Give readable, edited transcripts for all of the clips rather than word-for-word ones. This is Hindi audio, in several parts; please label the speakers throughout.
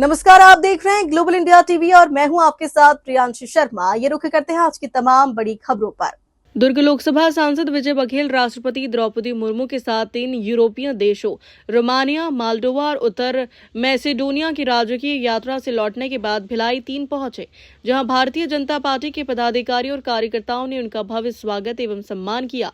Speaker 1: नमस्कार, आप देख रहे हैं ग्लोबल इंडिया टीवी और मैं हूं आपके साथ प्रियांशी शर्मा। ये रुख करते हैं आज की तमाम बड़ी खबरों पर। दुर्ग लोकसभा सांसद विजय बघेल राष्ट्रपति द्रौपदी मुर्मू के साथ 3 यूरोपीय देशों रोमानिया, मोल्दोवा और उत्तर मैसेडोनिया की राजकीय यात्रा से लौटने के बाद भिलाई 3 पहुंचे, जहां भारतीय जनता पार्टी के पदाधिकारी और कार्यकर्ताओं ने उनका भव्य स्वागत एवं सम्मान किया।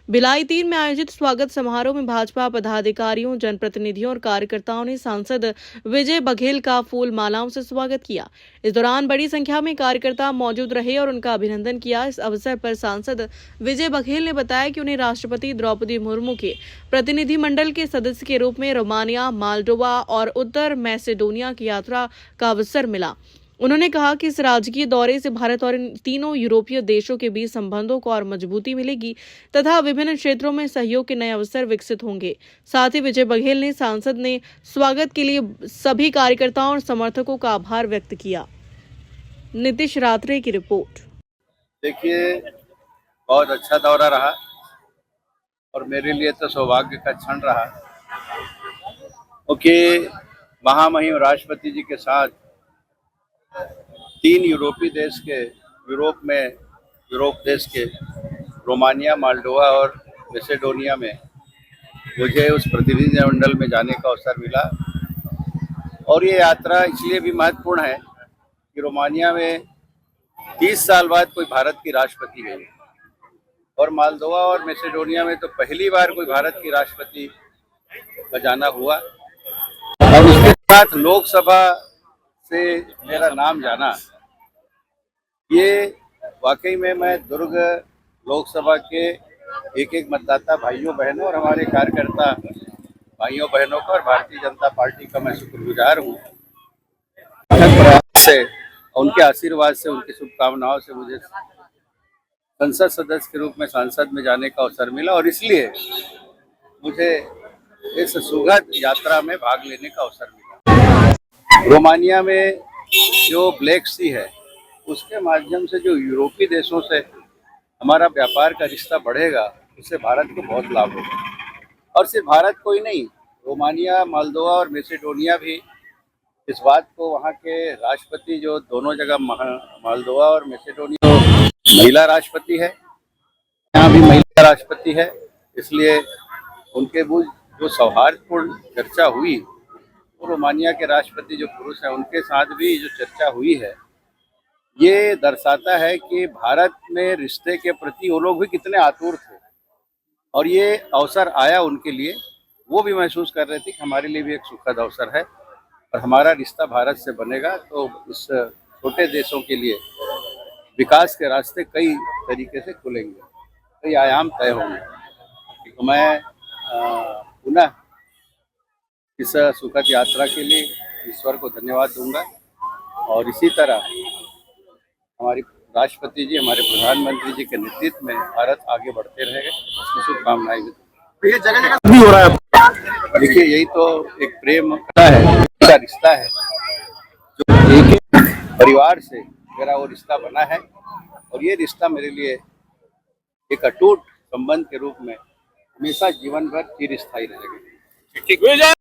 Speaker 1: भिलाई 3 में आयोजित स्वागत समारोह में भाजपा पदाधिकारियों, जनप्रतिनिधियों और कार्यकर्ताओं ने सांसद विजय बघेल का फूल मालाओं से स्वागत किया। इस दौरान बड़ी संख्या में कार्यकर्ता मौजूद रहे और उनका अभिनंदन किया। इस अवसर पर सांसद विजय बघेल ने बताया कि उन्हें राष्ट्रपति द्रौपदी मुर्मू के प्रतिनिधिमंडल के सदस्य के रूप में रोमानिया, मोल्दोवा और उत्तर मैसेडोनिया की यात्रा का अवसर मिला। उन्होंने कहा कि इस राजकीय दौरे से भारत और इन तीनों यूरोपीय देशों के बीच संबंधों को और मजबूती मिलेगी तथा विभिन्न क्षेत्रों में सहयोग के नए अवसर विकसित होंगे। साथ ही विजय बघेल ने सांसद ने स्वागत के लिए सभी कार्यकर्ताओं और समर्थकों का आभार व्यक्त किया। नीतीश रात्रे की रिपोर्ट।
Speaker 2: देखिए, बहुत अच्छा दौरा रहा और मेरे लिए तो सौभाग्य का क्षण रहा क्योंकि महामहिम राष्ट्रपति जी के साथ 3 यूरोपीय देश के यूरोप देश के रोमानिया, मोल्दोवा और मैसेडोनिया में मुझे उस प्रतिनिधिमंडल में जाने का अवसर मिला। और ये यात्रा इसलिए भी महत्वपूर्ण है कि रोमानिया में 30 साल बाद कोई भारत की राष्ट्रपति गई और मोल्दोवा और मैसेडोनिया में तो पहली बार कोई भारत की राष्ट्रपति का जाना हुआ और उसके साथ लोकसभा से मेरा नाम जाना, ये वाकई में मैं दुर्ग लोकसभा के एक मतदाता भाइयों बहनों और हमारे कार्यकर्ता भाइयों बहनों का और भारतीय जनता पार्टी का मैं शुक्रगुजार हूँ। प्रयास से, उनके आशीर्वाद से, उनकी शुभकामनाओं से मुझे संसद सदस्य के रूप में संसद में जाने का अवसर मिला और इसलिए मुझे इस सुखद यात्रा में भाग लेने का अवसर मिला। रोमानिया में जो ब्लैक सी है उसके माध्यम से जो यूरोपीय देशों से हमारा व्यापार का रिश्ता बढ़ेगा, उससे भारत को बहुत लाभ होगा। और सिर्फ भारत को ही नहीं, रोमानिया, मोल्दोवा और मैसेडोनिया भी इस बात को, वहाँ के राष्ट्रपति जो दोनों जगह मोल्दोवा और मैसेडोनिया महिला राष्ट्रपति है, यहाँ भी महिला राष्ट्रपति है, इसलिए उनके जो सौहार्दपूर्ण चर्चा हुई, वो रोमानिया के राष्ट्रपति जो पुरुष हैं उनके साथ भी जो चर्चा हुई है, ये दर्शाता है कि भारत में रिश्ते के प्रति वो लोग भी कितने आतुर थे और ये अवसर आया उनके लिए। वो भी महसूस कर रहे थे कि हमारे लिए भी एक सुखद अवसर है और हमारा रिश्ता भारत से बनेगा तो इस छोटे देशों के लिए विकास के रास्ते कई तरीके से खुलेंगे, कई आयाम तय होंगे। तो मैं पुनः इस सुखद यात्रा के लिए ईश्वर को धन्यवाद दूंगा और इसी तरह हमारी राष्ट्रपति जी, हमारे प्रधानमंत्री जी के नेतृत्व में भारत आगे बढ़ते रहेगा, उसकी शुभकामनाएं भी। ये जगह जगह भी हो रहा है। देखिए, यही तो एक प्रेम का है, का रिश्ता है जो एक परिवार से मेरा वो रिश्ता बना है और ये रिश्ता मेरे लिए एक अटूट संबंध के रूप में हमेशा जीवन भर चिरस्थायी रहेगा।